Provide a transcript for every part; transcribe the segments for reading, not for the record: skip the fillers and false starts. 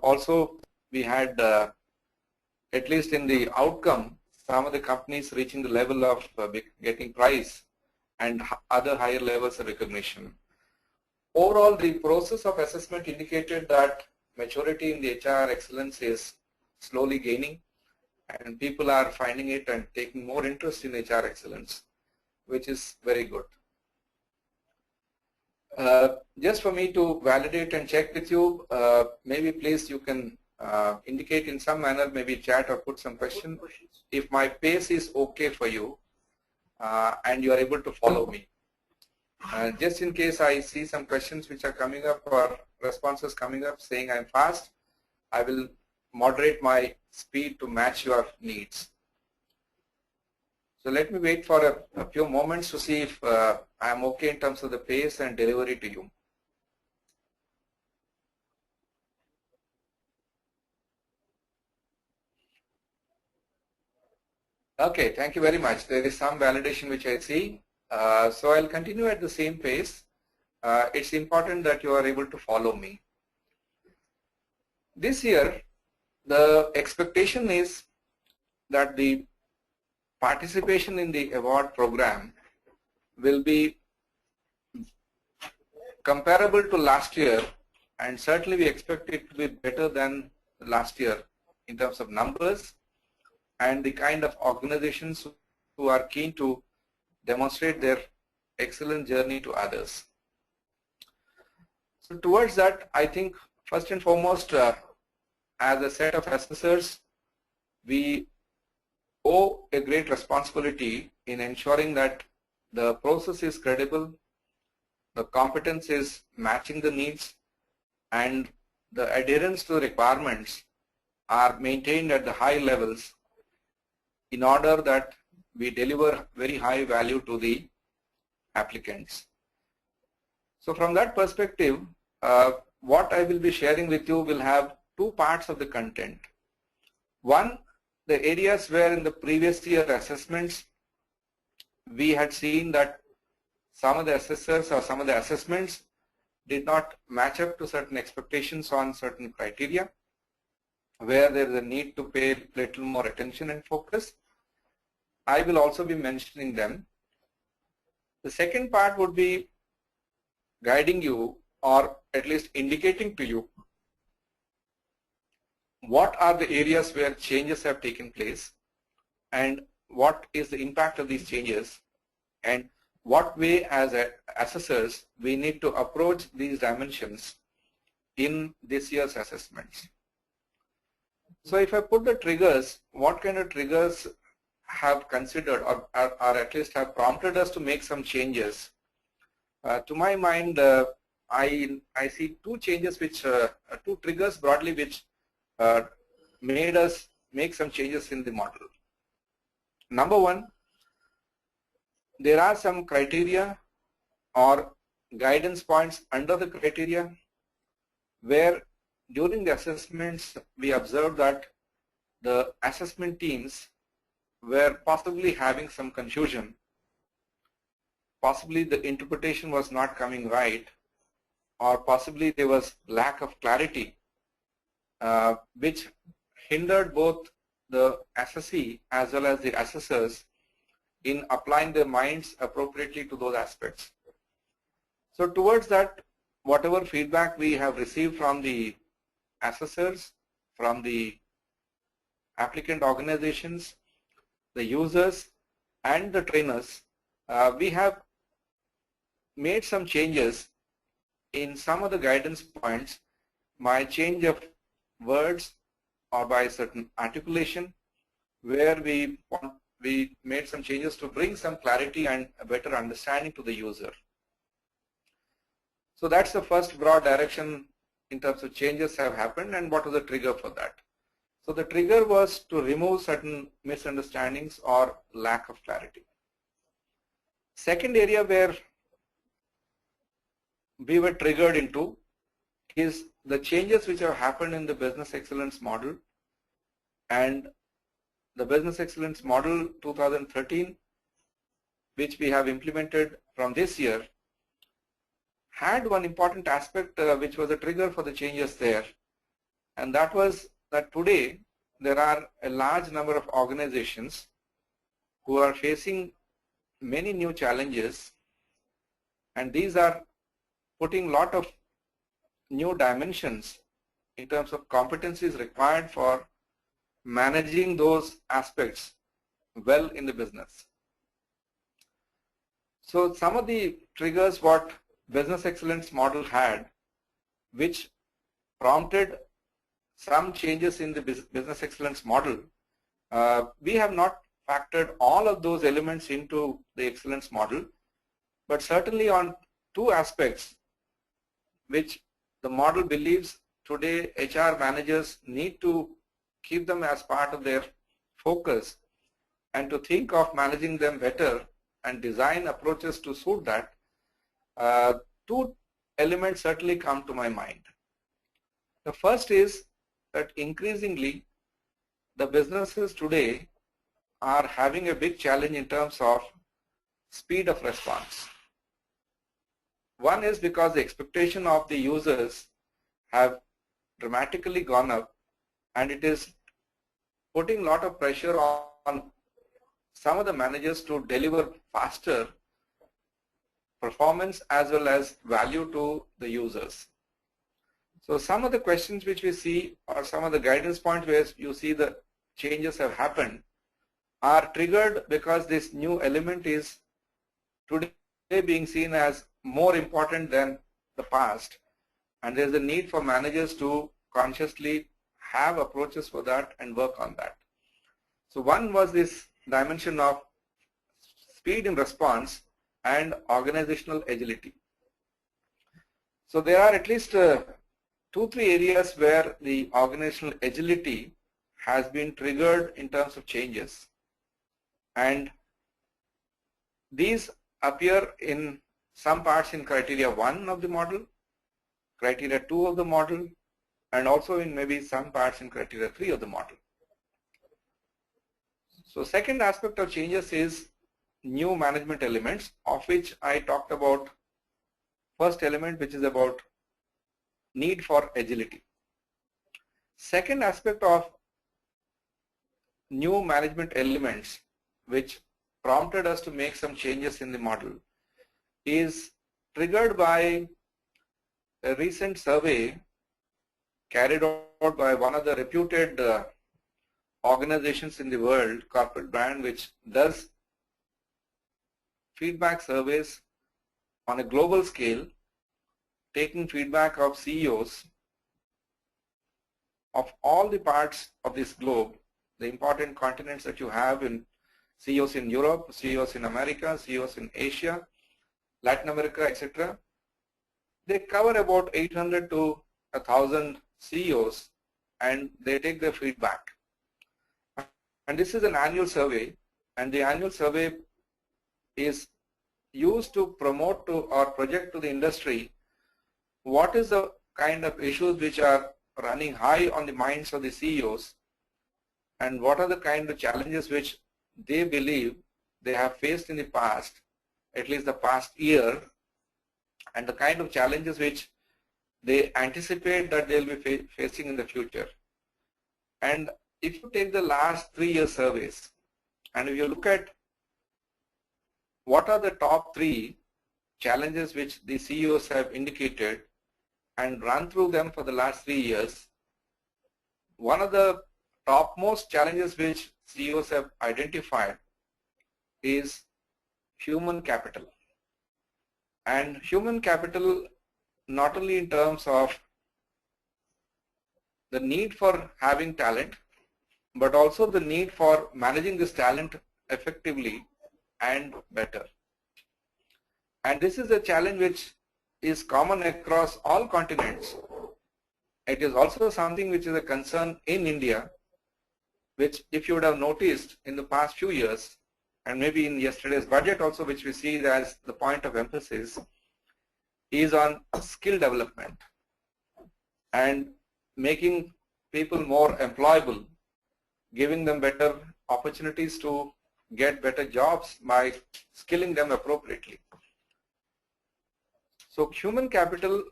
also we had, at least in the outcome, some of the companies reaching the level of getting prize and other higher levels of recognition. Overall, the process of assessment indicated that maturity in the HR excellence is slowly gaining, and people are finding it and taking more interest in HR excellence, which is very good. Just for me to validate and check with you, maybe please you can indicate in some manner, maybe chat or put some question, if my pace is okay for you and you are able to follow me. Just in case I see some questions which are coming up or responses coming up saying I'm fast, I will moderate my speed to match your needs. So let me wait for a few moments to see if I'm okay in terms of the pace and delivery to you. Okay, thank you very much. There is some validation which I see. So I'll continue at the same pace. It's important that you are able to follow me. This year, the expectation is that the participation in the award program will be comparable to last year, and certainly we expect it to be better than last year in terms of numbers and the kind of organizations who are keen to demonstrate their excellent journey to others. So towards that, I think first and foremost, as a set of assessors, we owe a great responsibility in ensuring that the process is credible, the competence is matching the needs, and the adherence to the requirements are maintained at the high levels in order that we deliver very high value to the applicants. So from that perspective, what I will be sharing with you will have two parts of the content. One, the areas where in the previous year assessments we had seen that some of the assessors or some of the assessments did not match up to certain expectations on certain criteria, where there is a need to pay a little more attention and focus. I will also be mentioning them. The second part would be guiding you, or at least indicating to you what are the areas where changes have taken place and what is the impact of these changes, and what way as assessors we need to approach these dimensions in this year's assessments. So if I put the triggers, what kind of triggers have considered or at least have prompted us to make some changes? To my mind, I see two changes which, two triggers broadly which made us make some changes in the model. Number one, there are some criteria or guidance points under the criteria where during the assessments we observed that the assessment teams were possibly having some confusion, possibly the interpretation was not coming right, or possibly there was lack of clarity which hindered both the assessee as well as the assessors in applying their minds appropriately to those aspects. So towards that, whatever feedback we have received from the assessors, from the applicant organizations, the users and the trainers, we have made some changes in some of the guidance points by change of words or by certain articulation, where we made some changes to bring some clarity and a better understanding to the user. So that's the first broad direction in terms of changes have happened, and what was the trigger for that. So the trigger was to remove certain misunderstandings or lack of clarity. Second area where we were triggered into is the changes which have happened in the business excellence model, and the business excellence model 2013, which we have implemented from this year, had one important aspect which was a trigger for the changes there, And that was that today there are a large number of organizations who are facing many new challenges, and these are putting a lot of new dimensions in terms of competencies required for managing those aspects well in the business. So some of the triggers what business excellence model had, which prompted some changes in the business excellence model, we have not factored all of those elements into the excellence model, but certainly on two aspects which the model believes today HR managers need to keep them as part of their focus and to think of managing them better and design approaches to suit that. Two elements certainly come to my mind. The first is that increasingly the businesses today are having a big challenge in terms of speed of response. One is because the expectation of the users have dramatically gone up, and it is putting a lot of pressure on some of the managers to deliver faster performance as well as value to the users. So some of the questions which we see, or some of the guidance points where you see the changes have happened, are triggered because this new element is today being seen as more important than the past, and there is a need for managers to consciously have approaches for that and work on that. So one was this dimension of speed in response and organizational agility. So there are at least 2-3 areas where the organizational agility has been triggered in terms of changes, and these appear in some parts in criteria 1 of the model, criteria 2 of the model, and also in maybe some parts in criteria 3 of the model. So second aspect of changes is new management elements, of which I talked about first element, which is about need for agility. Second aspect of new management elements which prompted us to make some changes in the model is triggered by a recent survey carried out by one of the reputed organizations in the world, corporate brand, which does feedback surveys on a global scale, taking feedback of CEOs of all the parts of this globe, the important continents that you have, in CEOs in Europe, CEOs in America, CEOs in Asia, Latin America, etc. They cover about 800 to 1,000 CEOs, and they take their feedback. And this is an annual survey, and the annual survey is used to promote to or project to the industry what is the kind of issues which are running high on the minds of the CEOs, and what are the kind of challenges which they believe they have faced in the past, at least the past year, and the kind of challenges which they anticipate that they will be facing in the future. And if you take the last 3-year surveys, and if you look at what are the top 3 challenges which the CEOs have indicated and run through them for the last 3 years, one of the topmost challenges which CEOs have identified is human capital. And human capital, not only in terms of the need for having talent, but also the need for managing this talent effectively and better. And this is a challenge which is common across all continents. It is also something which is a concern in India, which, if you would have noticed in the past few years, and maybe in yesterday's budget also, which we see as the point of emphasis, is on skill development and making people more employable, giving them better opportunities to get better jobs by skilling them appropriately. So human capital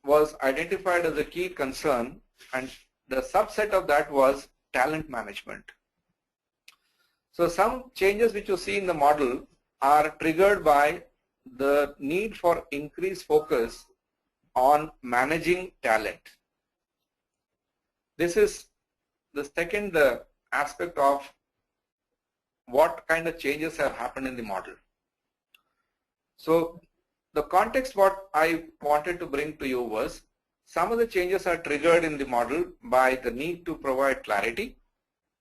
was identified as a key concern, and the subset of that was talent management. So some changes which you see in the model are triggered by the need for increased focus on managing talent. This is the second aspect of what kind of changes have happened in the model. So the context what I wanted to bring to you was some of the changes are triggered in the model by the need to provide clarity.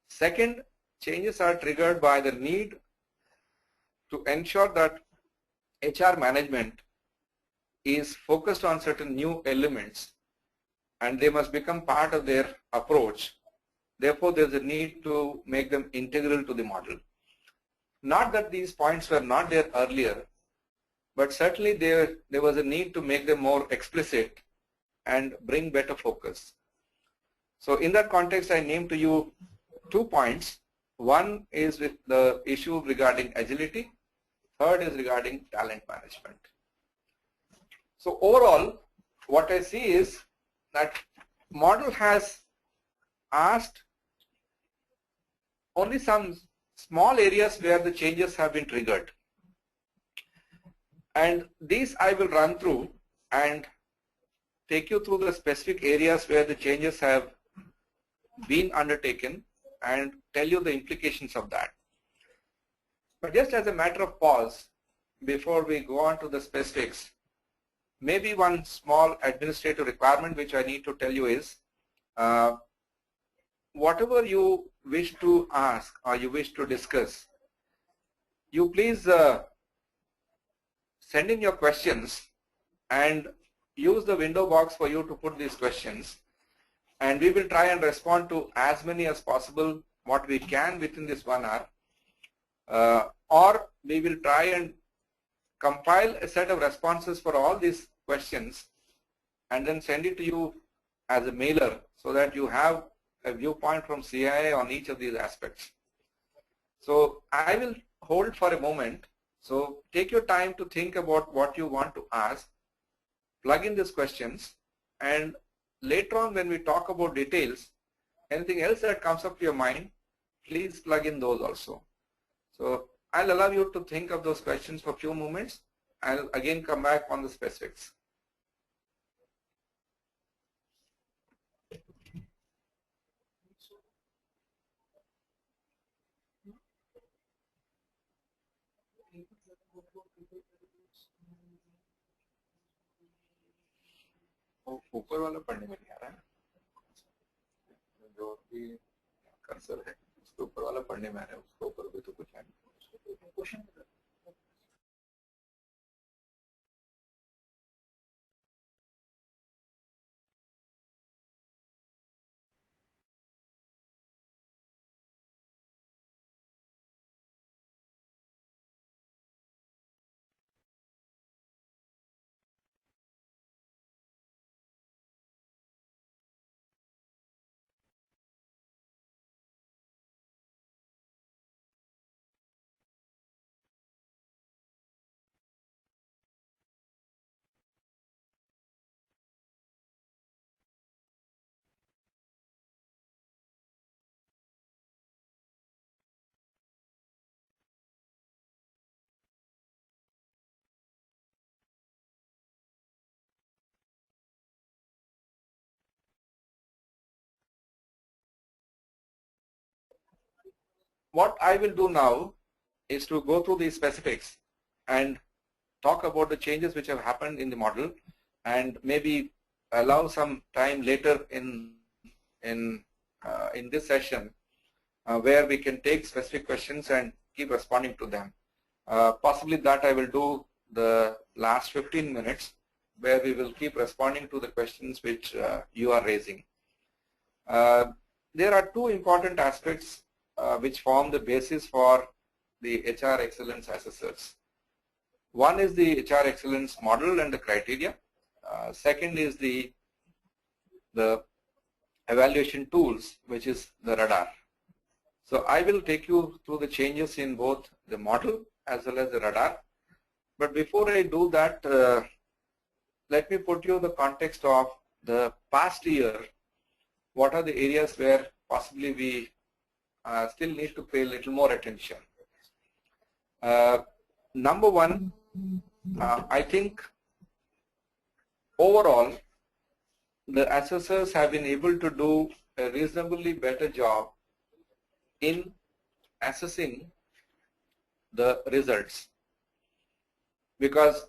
Second, changes are triggered by the need to ensure that HR management is focused on certain new elements and they must become part of their approach. Therefore, there's a need to make them integral to the model. Not that these points were not there earlier, but certainly there was a need to make them more explicit and bring better focus. So in that context, I named to you 2 points. One is with the issue regarding agility. Third is regarding talent management. So overall, what I see is that model has asked only some small areas where the changes have been triggered. And these I will run through and take you through the specific areas where the changes have been undertaken and tell you the implications of that. But just as a matter of pause, before we go on to the specifics, maybe one small administrative requirement which I need to tell you is, whatever you wish to ask or you wish to discuss, you please send in your questions and use the window box for you to put these questions, and we will try and respond to as many as possible what we can within this 1 hour, or we will try and compile a set of responses for all these questions and then send it to you as a mailer so that you have a viewpoint from CII on each of these aspects. So I will hold for a moment. So take your time to think about what you want to ask, plug in these questions, and later on when we talk about details, anything else that comes up to your mind, please plug in those also. So I'll allow you to think of those questions for a few moments. I'll again come back on the specifics. ऊपर वाला पढ़ने में नहीं आ रहा है, जो भी cursor है उसके ऊपर वाला पढ़ने में आ रहा है, उसके ऊपर भी तो कुछ है question. What I will do now is to go through the specifics and talk about the changes which have happened in the model, and maybe allow some time later in this session where we can take specific questions and keep responding to them. Possibly that I will do the last 15 minutes where we will keep responding to the questions which you are raising. There are 2 important aspects which form the basis for the HR excellence assessors. One is the HR excellence model and the criteria. Second is the evaluation tools, which is the radar. So I will take you through the changes in both the model as well as the radar. But before I do that, let me put you the context of the past year what are the areas where possibly we still need to pay a little more attention. Number one, I think overall the assessors have been able to do a reasonably better job in assessing the results, because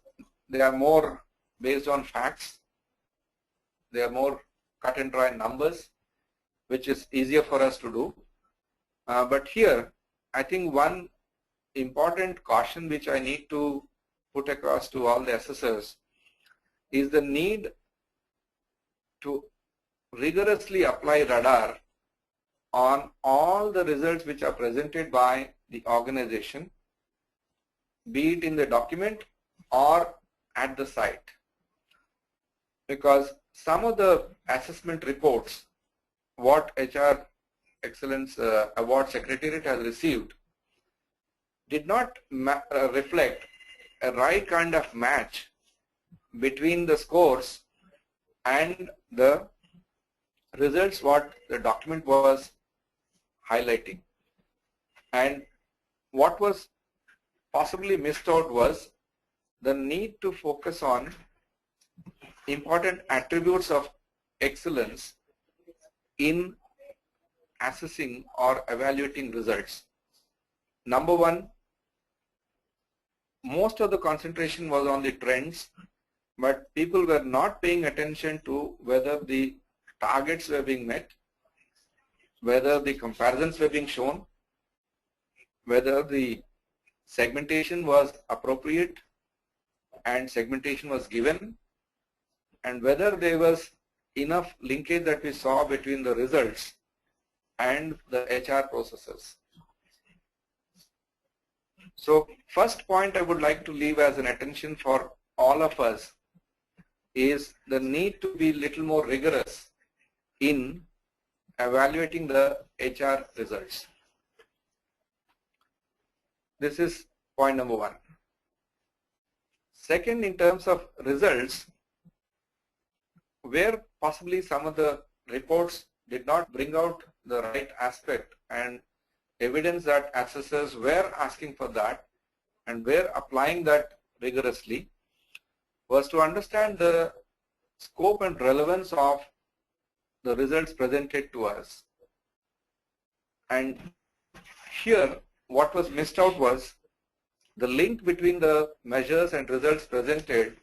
they are more based on facts, they are more cut and dry numbers, which is easier for us to do. But here, I think one important caution which I need to put across to all the assessors is the need to rigorously apply radar on all the results which are presented by the organization, be it in the document or at the site. Because some of the assessment reports what HR Excellence Award Secretariat has received did not reflect a right kind of match between the scores and the results what the document was highlighting. And what was possibly missed out was the need to focus on important attributes of excellence in assessing or evaluating results. Number one, most of the concentration was on the trends, but people were not paying attention to whether the targets were being met, whether the comparisons were being shown, whether the segmentation was appropriate and segmentation was given, and whether there was enough linkage that we saw between the results and the HR processes. So first point I would like to leave as an attention for all of us is the need to be little more rigorous in evaluating the HR results. This is point number one. Second, in terms of results, where possibly some of the reports did not bring out the right aspect and evidence that assessors were asking for that and were applying that rigorously, was to understand the scope and relevance of the results presented to us. And here what was missed out was the link between the measures and results presented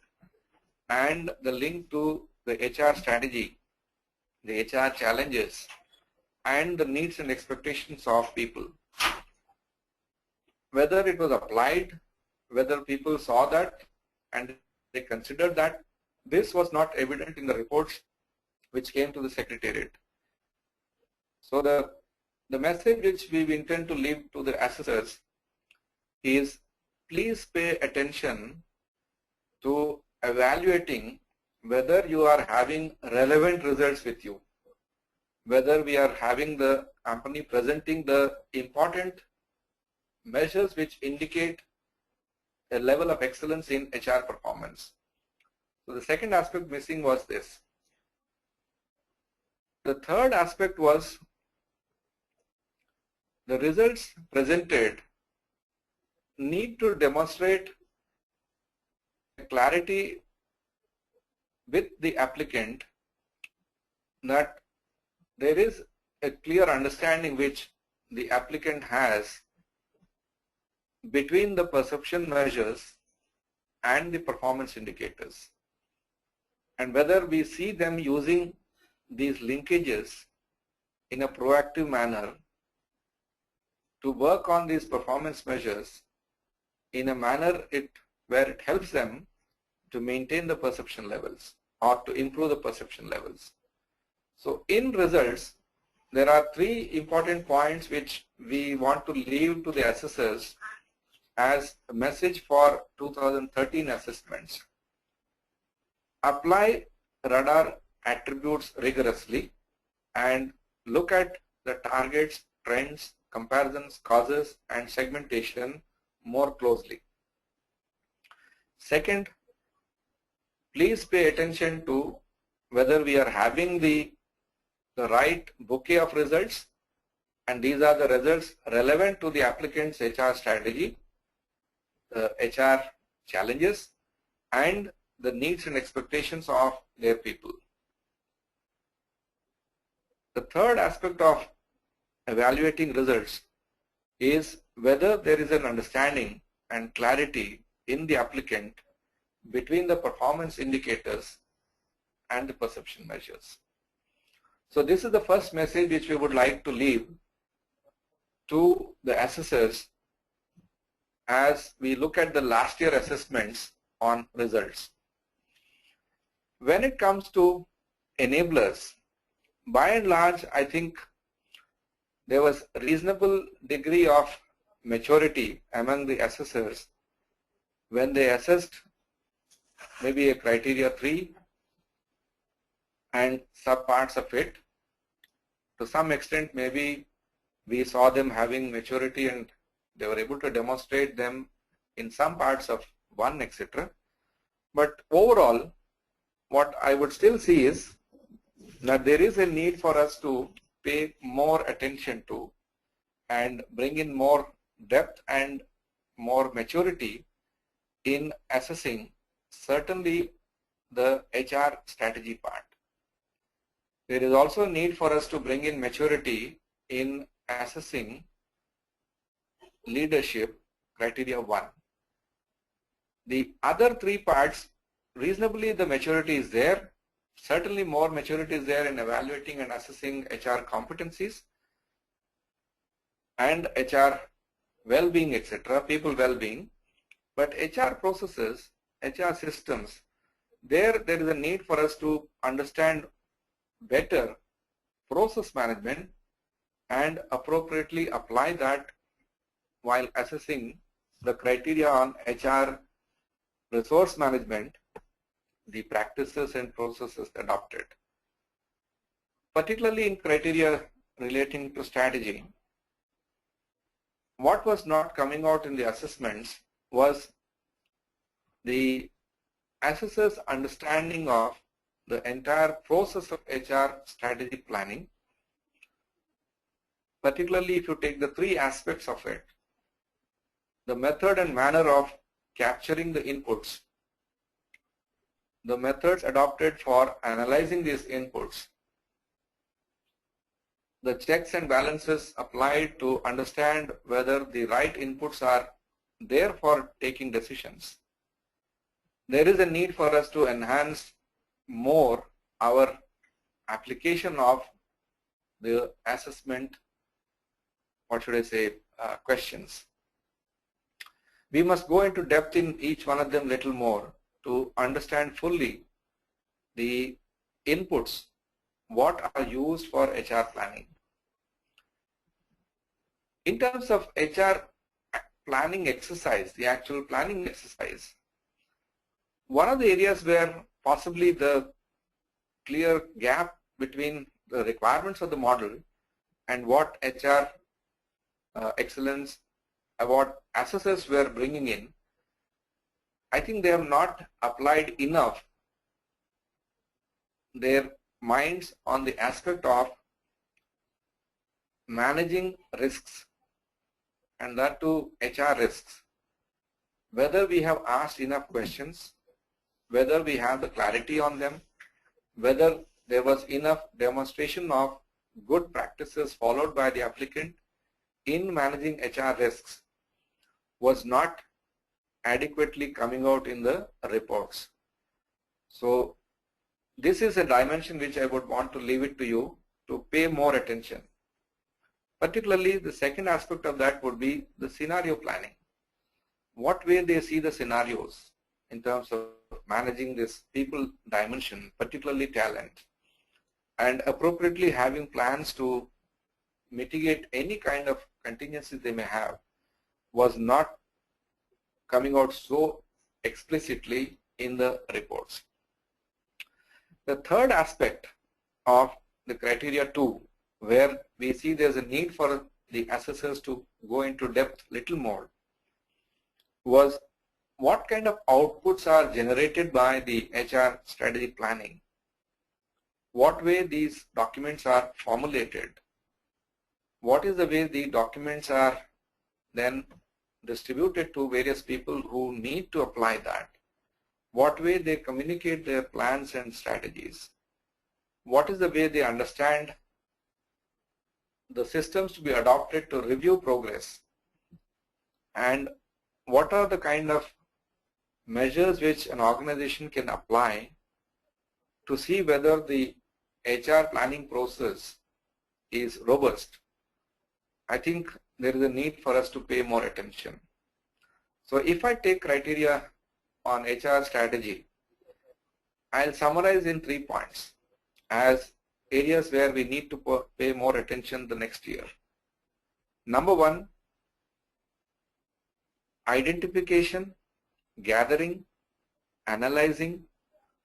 and the link to the HR strategy, the HR challenges, and the needs and expectations of people. Whether it was applied, whether people saw that and they considered that, this was not evident in the reports which came to the Secretariat. So the message which we intend to leave to the assessors is, please pay attention to evaluating whether you are having relevant results with you, whether we are having the company presenting the important measures which indicate a level of excellence in HR performance. So the second aspect missing was this. The third aspect was the results presented need to demonstrate clarity with the applicant that there is a clear understanding which the applicant has between the perception measures and the performance indicators, and whether we see them using these linkages in a proactive manner to work on these performance measures in a manner where it helps them to maintain the perception levels or to improve the perception levels. So in results, there are three important points which we want to leave to the assessors as a message for 2013 assessments. Apply radar attributes rigorously and look at the targets, trends, comparisons, causes, and segmentation more closely. Second, please pay attention to whether we are having the the right bouquet of results, and these are the results relevant to the applicant's HR strategy, the HR challenges, and the needs and expectations of their people. The third aspect of evaluating results is whether there is an understanding and clarity in the applicant between the performance indicators and the perception measures. So this is the first message which we would like to leave to the assessors as we look at the last year assessments on results. When it comes to enablers, by and large, I think there was a reasonable degree of maturity among the assessors when they assessed maybe a criteria 3 and subparts of it. To some extent, maybe we saw them having maturity and they were able to demonstrate them in some parts of 1, etc. But overall, what I would still see is that there is a need for us to pay more attention to and bring in more depth and more maturity in assessing certainly the HR strategy part. There is also a need for us to bring in maturity in assessing leadership criteria 1. The other 3 parts, reasonably the maturity is there. Certainly more maturity is there in evaluating and assessing HR competencies and HR well-being, etc., people well-being. But HR processes, HR systems, there is a need for us to understand better process management and appropriately apply that while assessing the criteria on HR resource management, the practices and processes adopted. Particularly in criteria relating to strategy, what was not coming out in the assessments was the assessor's understanding of the entire process of HR strategy planning, particularly if you take the 3 aspects of it: the method and manner of capturing the inputs, the methods adopted for analyzing these inputs, the checks and balances applied to understand whether the right inputs are there for taking decisions. There is a need for us to enhance more our application of the assessment, questions. We must go into depth in each one of them little more to understand fully the inputs, what are used for HR planning. In terms of HR planning exercise, the actual planning exercise, one of the areas where possibly the clear gap between the requirements of the model and what HR excellence, what assessors were bringing in, I think they have not applied enough their minds on the aspect of managing risks, and that too HR risks. Whether we have asked enough questions, whether we have the clarity on them, whether there was enough demonstration of good practices followed by the applicant in managing HR risks was not adequately coming out in the reports. So this is a dimension which I would want to leave it to you to pay more attention. Particularly the second aspect of that would be the scenario planning. What way they see the scenarios in terms of managing this people dimension, particularly talent, and appropriately having plans to mitigate any kind of contingencies they may have was not coming out so explicitly in the reports. The third aspect of the criteria 2, where we see there's a need for the assessors to go into depth little more, was what kind of outputs are generated by the HR strategy planning what way these documents are formulated, what is the way the documents are then distributed to various people who need to apply that, what way they communicate their plans and strategies, what is the way they understand the systems to be adopted to review progress, and what are the kind of measures which an organization can apply to see whether the HR planning process is robust. I think there is a need for us to pay more attention. So if I take criteria on HR strategy, I'll summarize in 3 points as areas where we need to pay more attention the next year. Number 1, identification, gathering, analyzing,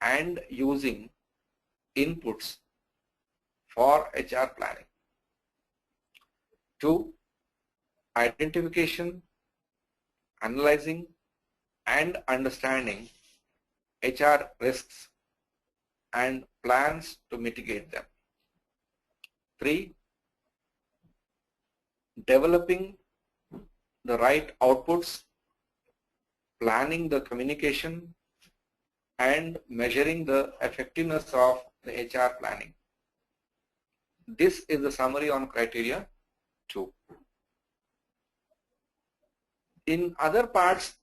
and using inputs for HR planning. 2, identification, analyzing, and understanding HR risks and plans to mitigate them. 3, developing the right outputs, planning the communication, and measuring the effectiveness of the HR planning. This is the summary on criteria 2. In other parts,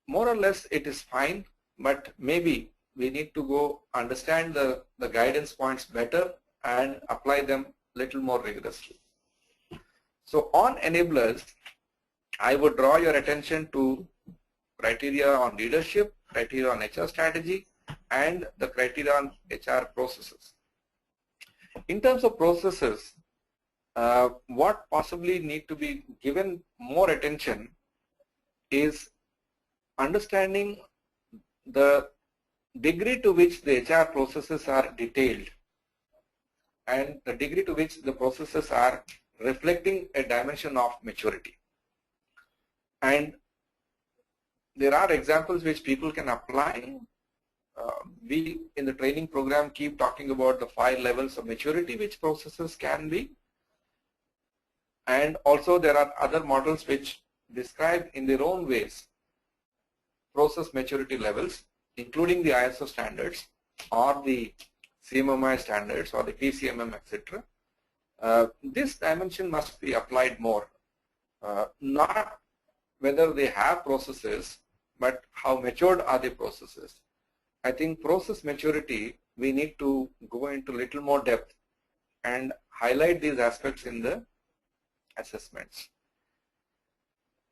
more or less it is fine, but maybe we need to go understand the guidance points better and apply them little more rigorously. So on enablers, I would draw your attention to criteria on leadership, criteria on HR strategy, and the criteria on HR processes. In terms of processes, what possibly need to be given more attention is understanding the degree to which the HR processes are detailed and the degree to which the processes are reflecting a dimension of maturity. And there are examples which people can apply. We in the training program keep talking about the 5 levels of maturity which processes can be, and also there are other models which describe in their own ways process maturity levels, including the ISO standards or the CMMI standards or the PCMM, etc. This dimension must be applied more, not whether they have processes, but how matured are the processes. I think process maturity, we need to go into little more depth and highlight these aspects in the assessments.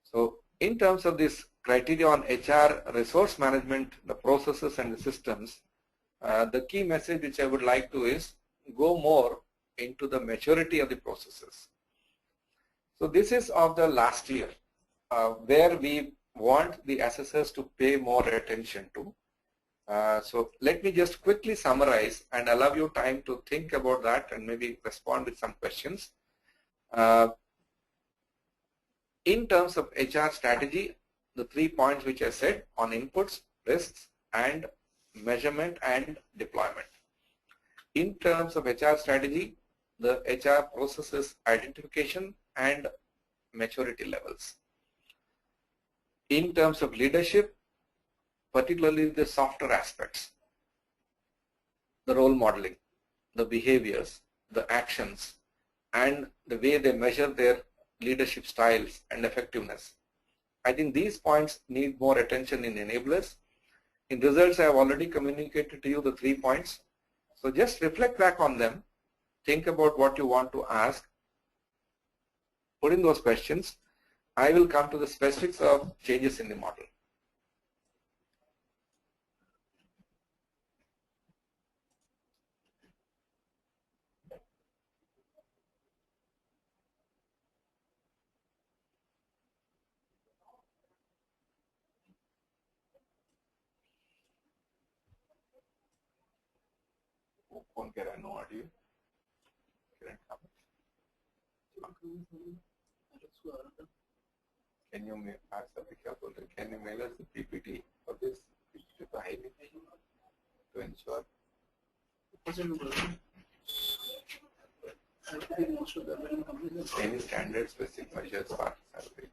So in terms of this criteria on HR resource management, the processes and the systems, the key message which I would like to is go more into the maturity of the processes. So this is of the last year where we want the assessors to pay more attention to. So let me just quickly summarize and allow you time to think about that and maybe respond with some questions. In terms of HR strategy, the 3 points which I said on inputs, risks, and measurement and deployment. In terms of HR strategy, the HR processes identification and maturity levels. In terms of leadership, particularly the softer aspects, the role modeling, the behaviors, the actions, and the way they measure their leadership styles and effectiveness. I think these points need more attention in enablers. In results, I have already communicated to you the 3 points. So just reflect back on them, think about what you want to ask, put in those questions. I will come to the specifics of changes in the model. कौन कह रहा है no audio can you ask the can you mail us the PPT for this to ensure Any standard specific measures for salary?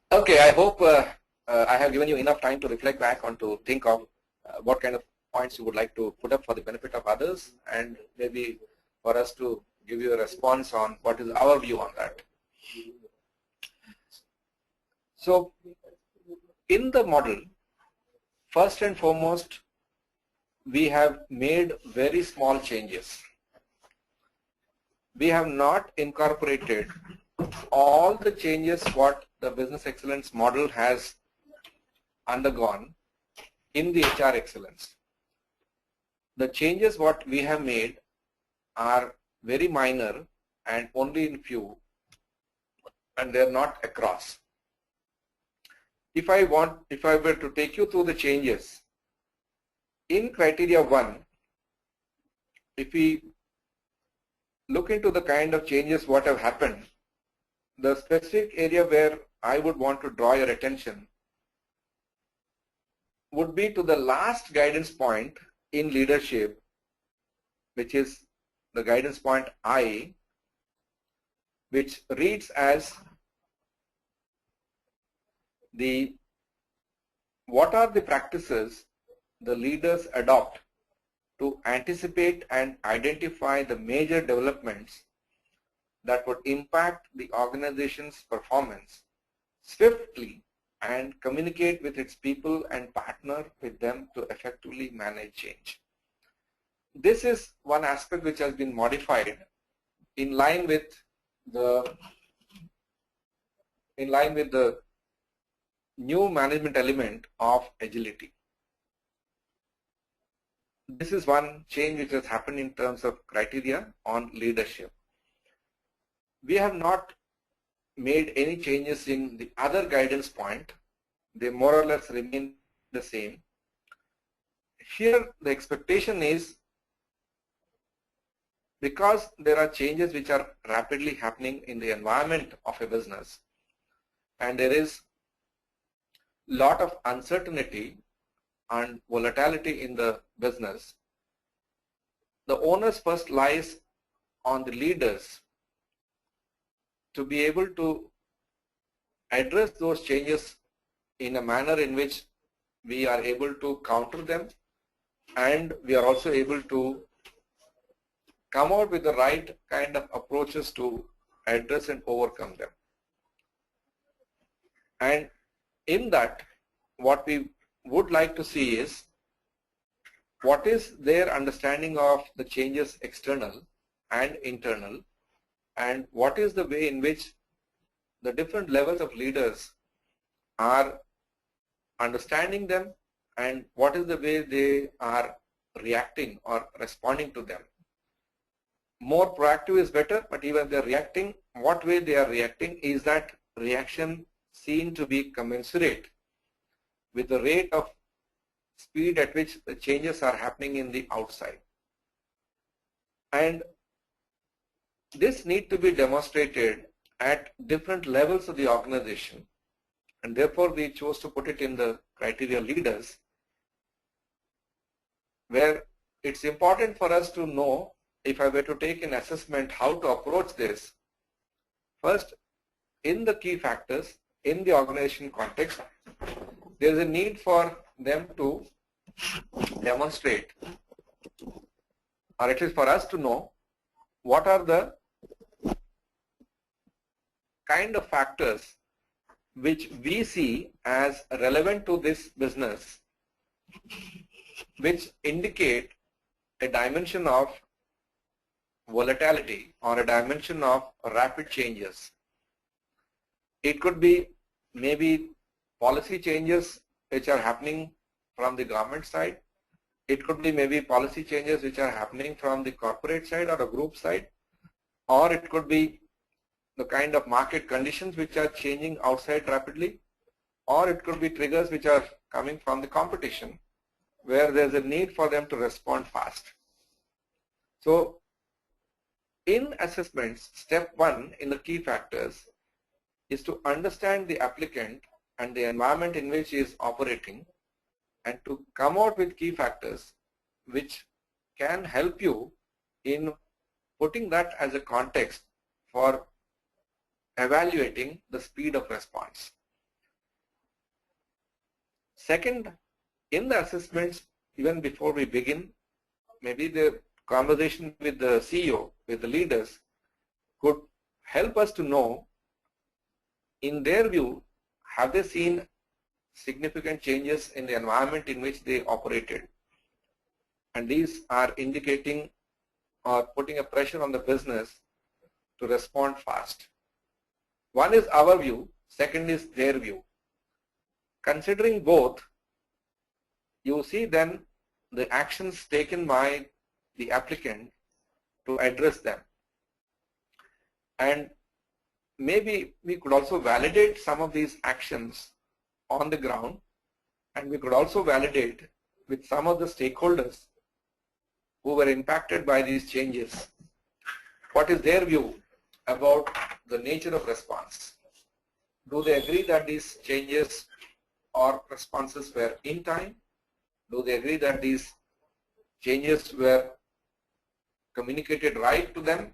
Okay, I hope I have given you enough time to reflect back on to think of what kind of points you would like to put up for the benefit of others, and maybe for us to give you a response on what is our view on that. So, in the model, first and foremost, we have made very small changes. We have not incorporated all the changes what the business excellence model has undergone in the HR excellence. The changes what we have made are very minor and only in few, and they are not across. If I were to take you through the changes in criteria 1, if we look into the kind of changes what have happened, the specific area where I would want to draw your attention would be to the last guidance point in leadership, which is the guidance point I, which reads as what are the practices the leaders adopt to anticipate and identify the major developments that would impact the organization's performance swiftly and communicate with its people and partner with them to effectively manage change. This is one aspect which has been modified in line with the new management element of agility. This is one change which has happened in terms of criteria on leadership. We have not made any changes in the other guidance point. They more or less remain the same. Here the expectation is, because there are changes which are rapidly happening in the environment of a business, and there is lot of uncertainty and volatility in the business, the onus first lies on the leaders to be able to address those changes in a manner in which we are able to counter them, and we are also able to come out with the right kind of approaches to address and overcome them. And in that, what we would like to see is what is their understanding of the changes external and internal, and what is the way in which the different levels of leaders are understanding them, and what is the way they are reacting or responding to them. More proactive is better, but even if they are reacting, what way they are reacting, is that reaction seen to be commensurate with the rate of speed at which the changes are happening in the outside. And this need to be demonstrated at different levels of the organization, and therefore we chose to put it in the criteria leaders, where it's important for us to know, if I were to take an assessment how to approach this. First, in the key factors, in the organization context, there is a need for them to demonstrate, or at least for us to know, what are the kind of factors which we see as relevant to this business, which indicate a dimension of volatility or a dimension of rapid changes. It could be maybe policy changes which are happening from the government side. It could be maybe policy changes which are happening from the corporate side or a group side, or it could be the kind of market conditions which are changing outside rapidly, or it could be triggers which are coming from the competition where there's a need for them to respond fast. So in assessments, step one in the key factors is to understand the applicant and the environment in which he is operating, and to come out with key factors which can help you in putting that as a context for evaluating the speed of response. Second, in the assessments, even before we begin, maybe the conversation with the CEO, with the leaders, could help us to know, in their view, have they seen significant changes in the environment in which they operated, and these are indicating or putting a pressure on the business to respond fast. One is our view, second is their view. Considering both, you see then the actions taken by the applicant to address them. And maybe we could also validate some of these actions on the ground, and we could also validate with some of the stakeholders who were impacted by these changes what is their view about the nature of response. Do they agree that these changes or responses were in time? Do they agree that these changes were communicated right to them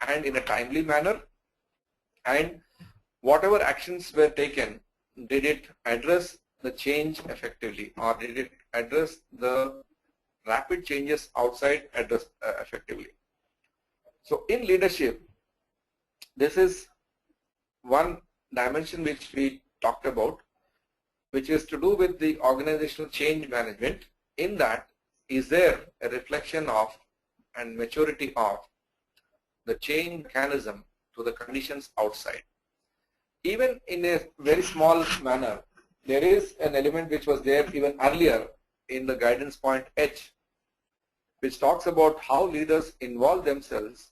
and in a timely manner? And whatever actions were taken, did it address the change effectively, or did it address the rapid changes outside effectively? So in leadership, this is one dimension which we talked about, which is to do with the organizational change management. In that, is there a reflection of and maturity of the change mechanism to the conditions outside? Even in a very small manner, there is an element which was there even earlier in the guidance point H, which talks about how leaders involve themselves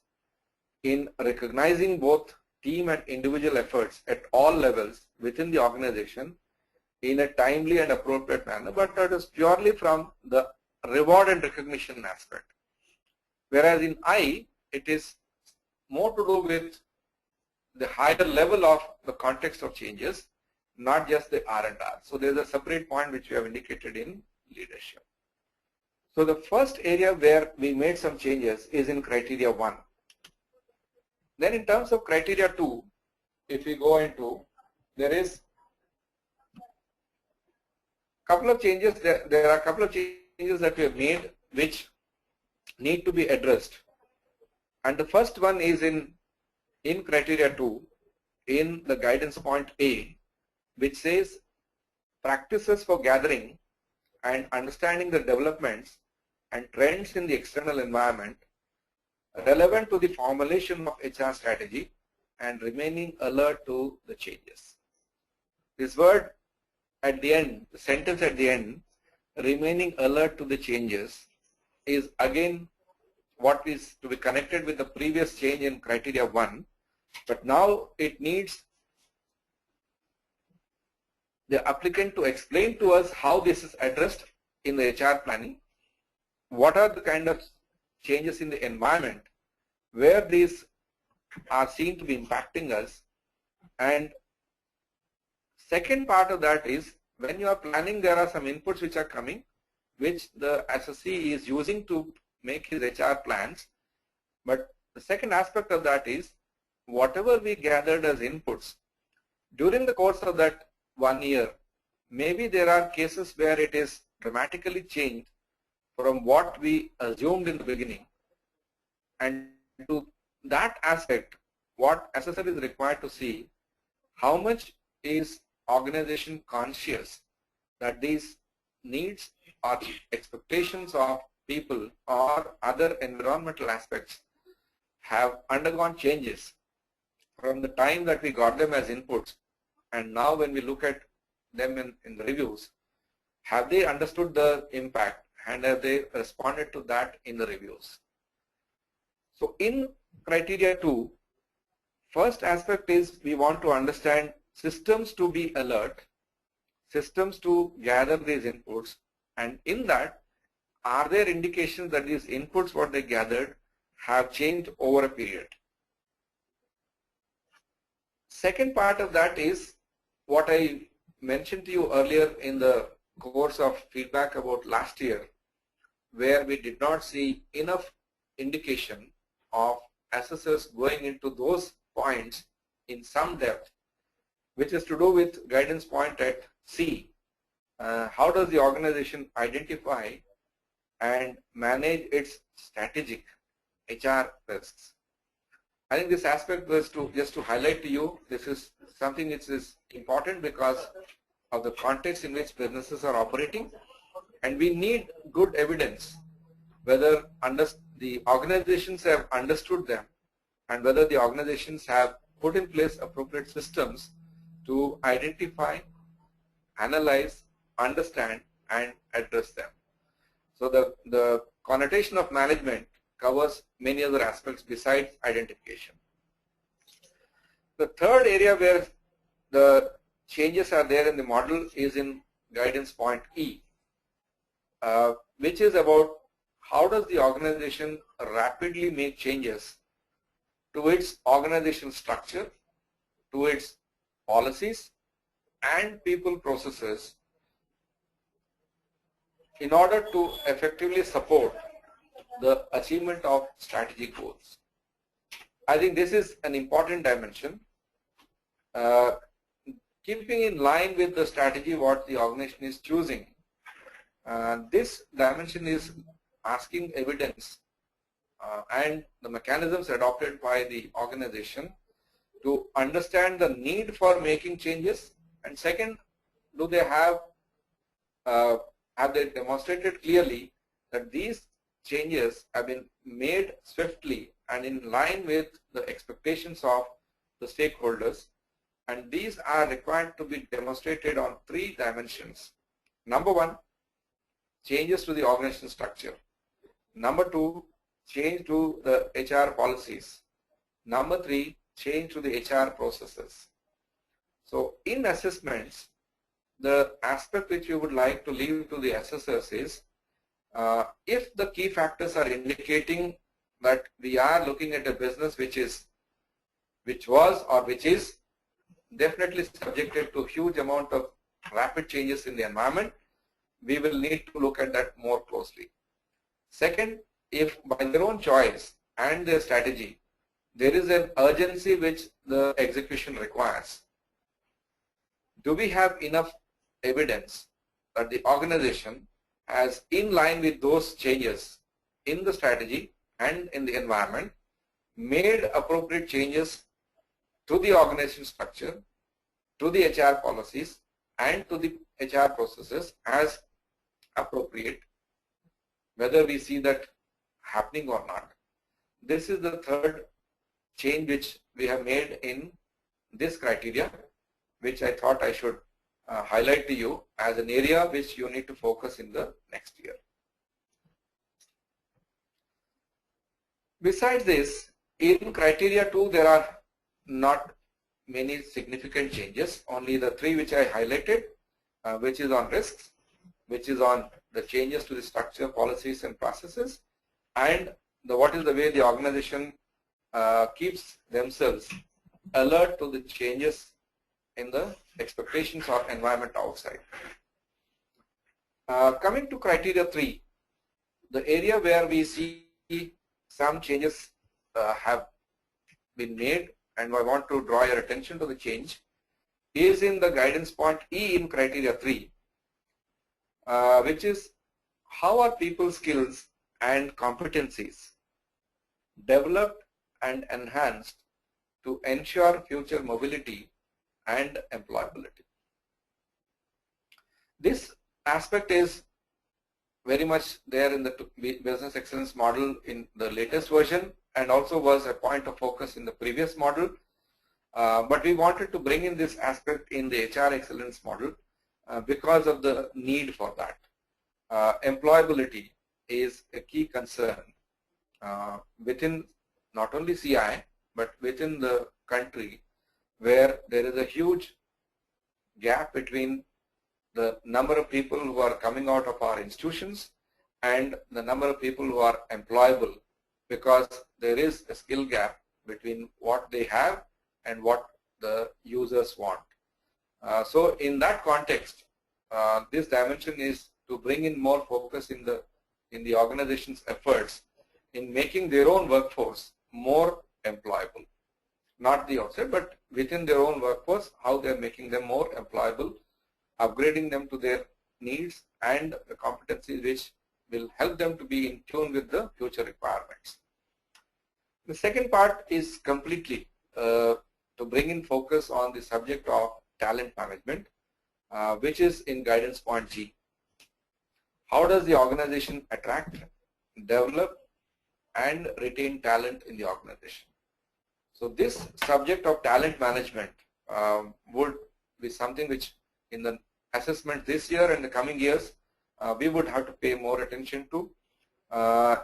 in recognizing both team and individual efforts at all levels within the organization in a timely and appropriate manner, but that is purely from the reward and recognition aspect. Whereas in I, it is more to do with the higher level of the context of changes, not just the R&R. So there is a separate point which we have indicated in leadership. So the first area where we made some changes is in criteria 1. Then in terms of criteria 2, if we go into, there is a couple of changes. There are a couple of changes that we have made which need to be addressed. And the first one is in criteria 2, in the guidance point A, which says practices for gathering and understanding the developments and trends in the external environment relevant to the formulation of HR strategy and remaining alert to the changes. This word at the end, the sentence at the end, remaining alert to the changes, is again what is to be connected with the previous change in criteria 1, but now it needs the applicant to explain to us how this is addressed in the HR planning, what are the kind of changes in the environment where these are seen to be impacting us. And second part of that is, when you are planning, there are some inputs which are coming, which the assessee is using to make his HR plans. But the second aspect of that is, whatever we gathered as inputs, During the course of that 1 year, maybe there are cases where it is dramatically changed from what we assumed in the beginning, and to that aspect, what assessor is required to see how much is organization conscious that these needs or expectations of people or other environmental aspects have undergone changes from the time that we got them as inputs, and now when we look at them in the reviews, have they understood the impact and have they responded to that in the reviews. So in criteria 2, first aspect is we want to understand systems to be alert, systems to gather these inputs, and in that, are there indications that these inputs what they gathered have changed over a period. Second part of that is what I mentioned to you earlier in the course of feedback about last year, where we did not see enough indication of assessors going into those points in some depth, which is to do with guidance point at C. How does the organization identify and manage its strategic HR risks? I think this aspect was just to highlight to you, this is something which is important because of the context in which businesses are operating, and we need good evidence whether the organizations have understood them and whether the organizations have put in place appropriate systems to identify, analyze, understand, and address them. So the connotation of management covers many other aspects besides identification. The third area where the changes are there in the model is in guidance point E, which is about how does the organization rapidly make changes to its organization structure, to its policies and people processes in order to effectively support the achievement of strategic goals. I think this is an important dimension. Keeping in line with the strategy what the organization is choosing, this dimension is asking evidence and the mechanisms adopted by the organization to understand the need for making changes, and second, do they have they demonstrated clearly that these changes have been made swiftly and in line with the expectations of the stakeholders, and these are required to be demonstrated on 3 dimensions. Number 1, changes to the organization structure. Number 2, change to the HR policies. Number 3, change to the HR processes. So in assessments, the aspect which we would like to leave to the assessors is if the key factors are indicating that we are looking at a business which was or which is definitely subjected to huge amount of rapid changes in the environment, we will need to look at that more closely. Second, if by their own choice and their strategy, there is an urgency which the execution requires, do we have enough evidence that the organization has, in line with those changes in the strategy and in the environment, made appropriate changes to the organization structure, to the HR policies, and to the HR processes as appropriate, whether we see that happening or not. This is the third change which we have made in this criteria, which I thought I should highlight to you as an area which you need to focus in the next year. Besides this, in criteria 2 there are not many significant changes, only the 3 which I highlighted, which is on risks, which is on the changes to the structure, policies and processes, and what is the way the organization keeps themselves alert to the changes in the expectations of environment outside. Coming to criteria 3, the area where we see some changes have been made, and I want to draw your attention to the change, is in the guidance point E in criteria 3, which is how are people skills and competencies developed and enhanced to ensure future mobility and employability. This aspect is very much there in the business excellence model in the latest version, and also was a point of focus in the previous model. But we wanted to bring in this aspect in the HR excellence model because of the need for that. Employability is a key concern within not only CII but within the country, where there is a huge gap between the number of people who are coming out of our institutions and the number of people who are employable, because there is a skill gap between what they have and what the users want. So in that context, this dimension is to bring in more focus in the organization's efforts in making their own workforce more employable. Not the outside, but within their own workforce, how they are making them more employable, upgrading them to their needs and the competencies which will help them to be in tune with the future requirements. The second part is completely to bring in focus on the subject of talent management, which is in guidance point G. How does the organization attract, develop, and retain talent in the organization? So this subject of talent management would be something which in the assessment this year and the coming years we would have to pay more attention to.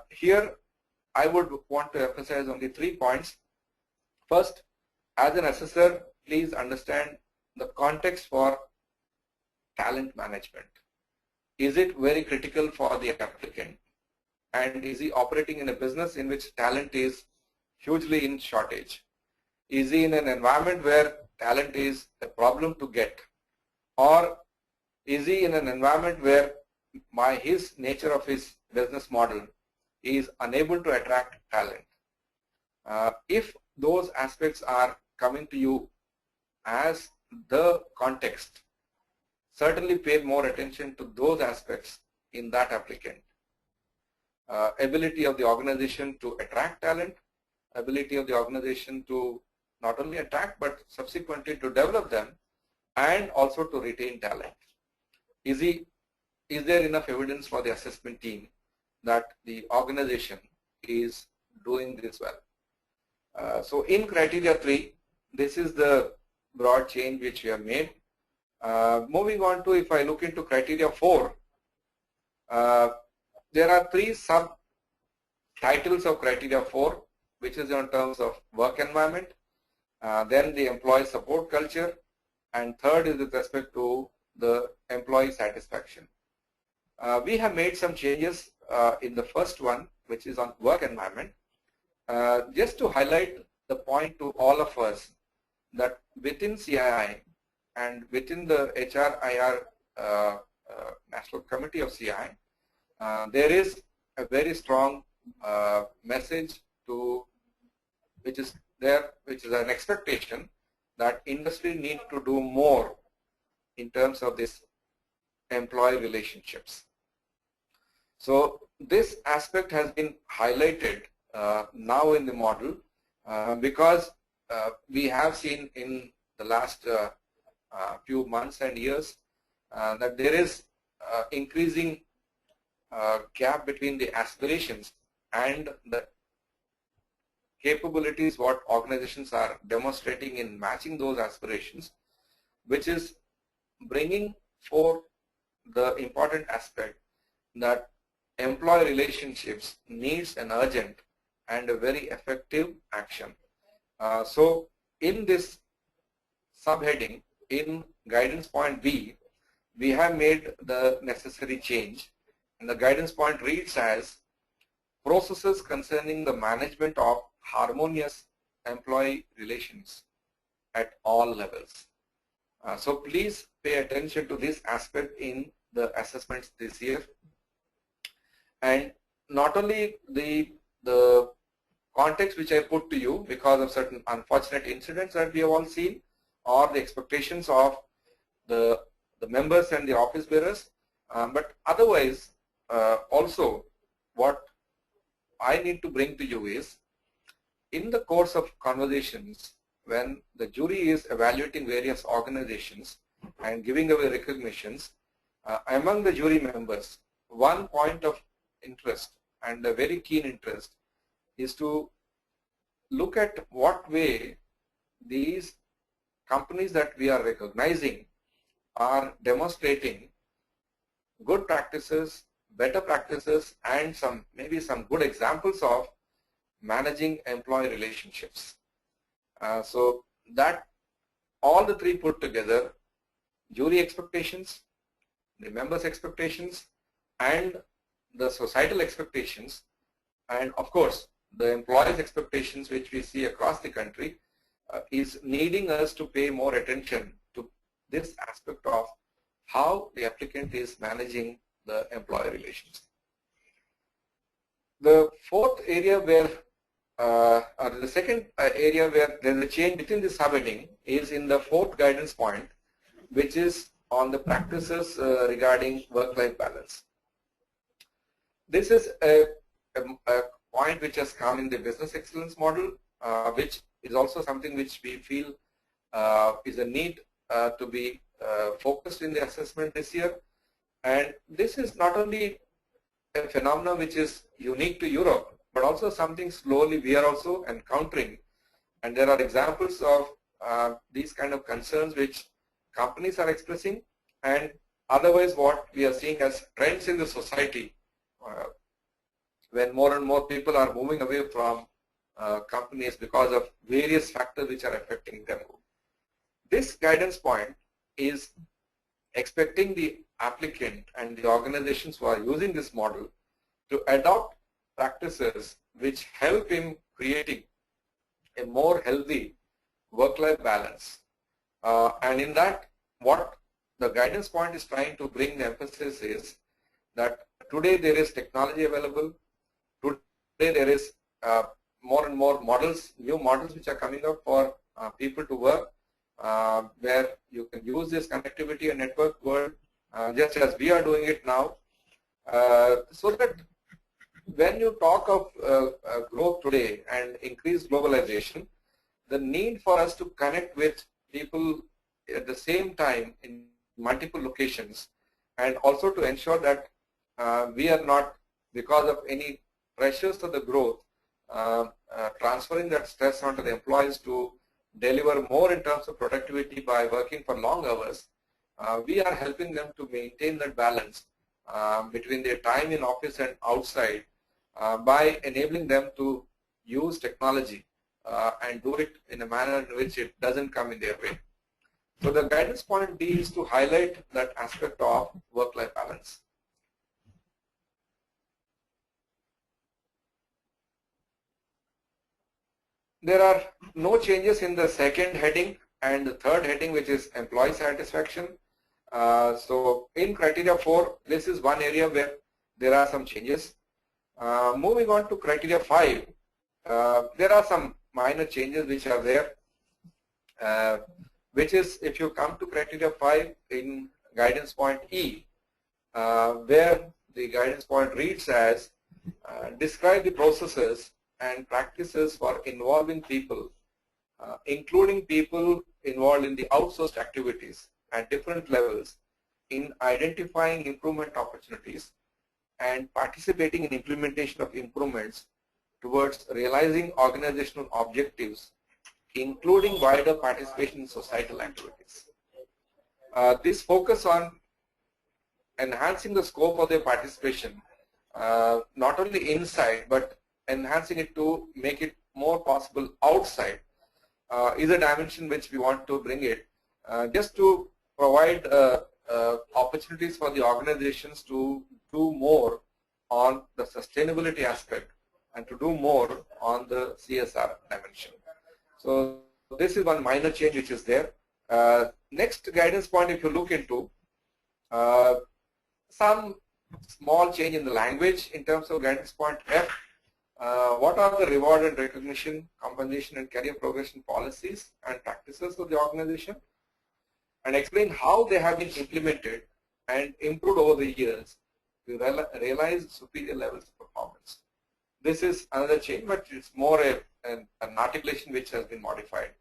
Here I would want to emphasize only 3 points. First, as an assessor, please understand the context for talent management. Is it very critical for the applicant? And is he operating in a business in which talent is hugely in shortage? Is he in an environment where talent is a problem to get? Or is he in an environment where by his nature of his business model he is unable to attract talent? If those aspects are coming to you as the context, certainly pay more attention to those aspects in that applicant. Ability of the organization to attract talent, ability of the organization to not only attract but subsequently to develop them, and also to retain talent. Is there enough evidence for the assessment team that the organization is doing this well? So in criteria 3, this is the broad change which we have made. Moving on to, if I look into criteria 4, there are 3 sub-titles of criteria 4, which is in terms of work environment, then the employee support culture, and third is with respect to the employee satisfaction. We have made some changes in the first one, which is on work environment, just to highlight the point to all of us that within CII and within the HRIR National Committee of CII, there is a very strong message which is an expectation that industry needs to do more in terms of this employee relationships. So this aspect has been highlighted now in the model because we have seen in the last few months and years that there is increasing gap between the aspirations and the capabilities what organizations are demonstrating in matching those aspirations, which is bringing forth the important aspect that employee relationships needs an urgent and a very effective action. So in this subheading, in guidance point B, we have made the necessary change, and the guidance point reads as processes concerning the management of harmonious employee relations at all levels. So please pay attention to this aspect in the assessments this year. And not only the context which I put to you because of certain unfortunate incidents that we have all seen, or the expectations of the members and the office bearers. But otherwise, also what I need to bring to you is, in the course of conversations, when the jury is evaluating various organizations and giving away recognitions, among the jury members, one point of interest and a very keen interest is to look at what way these companies that we are recognizing are demonstrating good practices, better practices, and maybe some good examples of managing employee relationships. So that all the three put together, jury expectations, the members' expectations, and the societal expectations, and of course the employees' expectations, which we see across the country, is needing us to pay more attention to this aspect of how the applicant is managing the employee relations. The fourth area where, or the second area where there is a change within the subheading is in the fourth guidance point, which is on the practices regarding work-life balance. This is a point which has come in the business excellence model, which is also something which we feel is a need to be focused in the assessment this year. And this is not only a phenomenon which is unique to Europe, but also something slowly we are also encountering. And there are examples of these kind of concerns which companies are expressing, and otherwise what we are seeing as trends in the society, when more and more people are moving away from companies because of various factors which are affecting them. This guidance point is expecting the applicant and the organizations who are using this model to adopt practices which help in creating a more healthy work-life balance. And in that, what the guidance point is trying to bring the emphasis is that today there is technology available. Today there is more and more models, new models which are coming up for people to work, where you can use this connectivity and network world just as we are doing it now. So that when you talk of growth today and increased globalization, the need for us to connect with people at the same time in multiple locations, and also to ensure that we are not, because of any pressures of the growth, transferring that stress onto the employees to deliver more in terms of productivity by working for long hours. We are helping them to maintain that balance between their time in office and outside by enabling them to use technology and do it in a manner in which it doesn't come in their way. So the guidance point D is to highlight that aspect of work-life balance. There are no changes in the second heading and the third heading, which is employee satisfaction. So in criteria 4, this is one area where there are some changes. Moving on to criteria 5, there are some minor changes which are there, which is, if you come to criteria 5 in guidance point E, where the guidance point reads as describe the processes and practices for involving people, including people involved in the outsourced activities at different levels, in identifying improvement opportunities and participating in implementation of improvements towards realizing organizational objectives, including wider participation in societal activities. This focus on enhancing the scope of their participation, not only inside but enhancing it to make it more possible outside, is a dimension which we want to bring it, just to provide opportunities for the organizations to do more on the sustainability aspect and to do more on the CSR dimension. So this is one minor change which is there. Next guidance point, if you look into, some small change in the language in terms of guidance point F. what are the reward and recognition, compensation and career progression policies and practices of the organization, and explain how they have been implemented and improved over the years to realize superior levels of performance. This is another change, but it's more an articulation which has been modified.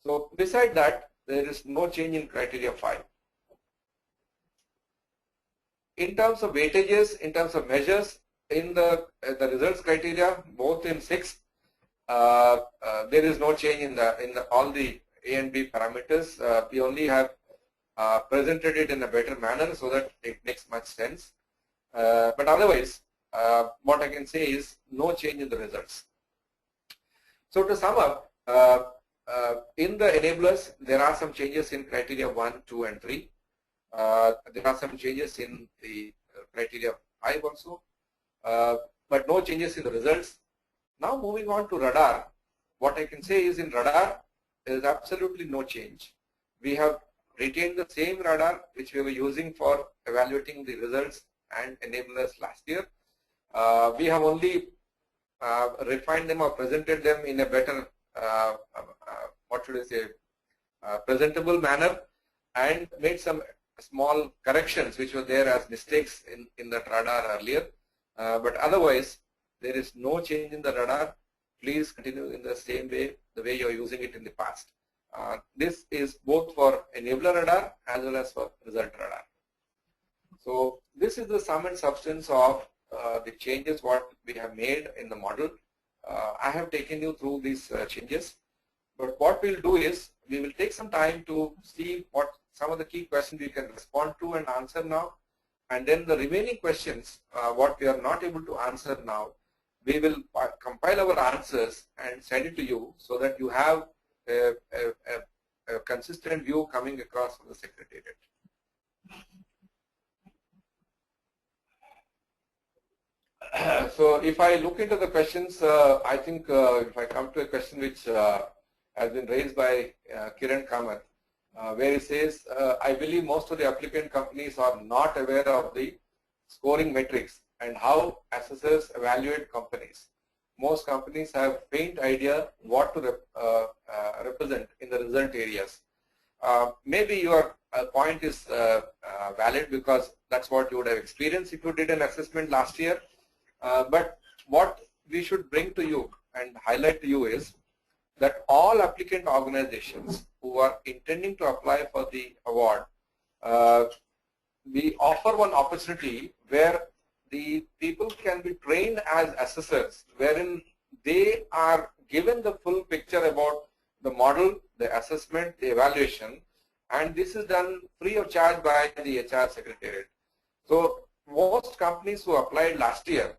So beside that, there is no change in criteria 5. In terms of weightages, in terms of measures, in the results criteria, both in 6, there is no change in all the A and B parameters. We only have presented it in a better manner so that it makes much sense. But otherwise, what I can say is no change in the results. So to sum up, in the enablers, there are some changes in criteria 1, 2, and 3. There are some changes in the criteria 5 also, but no changes in the results. Now moving on to radar, what I can say is in radar, there is absolutely no change. We have retained the same radar which we were using for evaluating the results and enablers last year. We have only refined them or presented them in a better, what should I say, presentable manner, and made some small corrections which were there as mistakes in that radar earlier. But otherwise, there is no change in the radar. Please continue in the same way, the way you are using it in the past. This is both for enabler radar as well as for result radar. So this is the sum and substance of the changes what we have made in the model. I have taken you through these changes, but what we'll do is we will take some time to see what some of the key questions we can respond to and answer now, and then the remaining questions what we are not able to answer now, we will compile our answers and send it to you so that you have a consistent view coming across from the Secretariat. So if I look into the questions, I think if I come to a question which has been raised by Kiran Kamath, where he says, I believe most of the applicant companies are not aware of the scoring metrics and how assessors evaluate companies. Most companies have faint idea what to represent in the result areas. Maybe your point is valid because that's what you would have experienced if you did an assessment last year. But what we should bring to you and highlight to you is that all applicant organizations who are intending to apply for the award, we offer one opportunity where the people can be trained as assessors, wherein they are given the full picture about the model, the assessment, the evaluation, and this is done free of charge by the HR Secretariat. So most companies who applied last year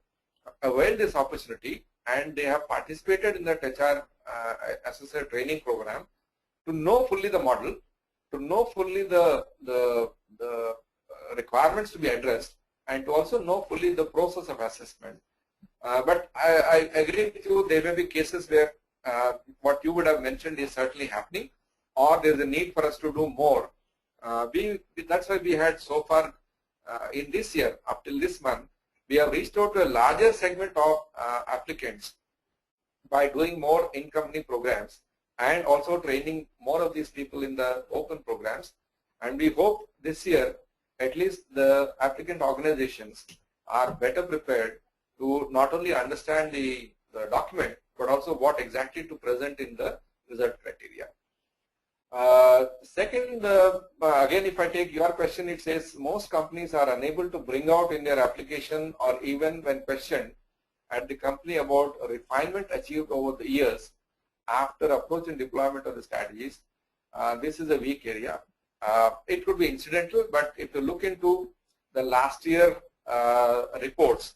availed this opportunity and they have participated in that HR assessor training program to know fully the model, to know fully the requirements to be addressed, and to also know fully the process of assessment. But I agree with you, there may be cases where what you would have mentioned is certainly happening, or there is a need for us to do more. That's why we had so far in this year, up till this month, we have reached out to a larger segment of applicants by doing more in-company programs and also training more of these people in the open programs. And we hope this year at least the applicant organizations are better prepared to not only understand the document but also what exactly to present in the result criteria. Second, again, if I take your question, it says most companies are unable to bring out in their application or even when questioned at the company about refinement achieved over the years after approach and deployment of the strategies. This is a weak area. It could be incidental, but if you look into the last year reports,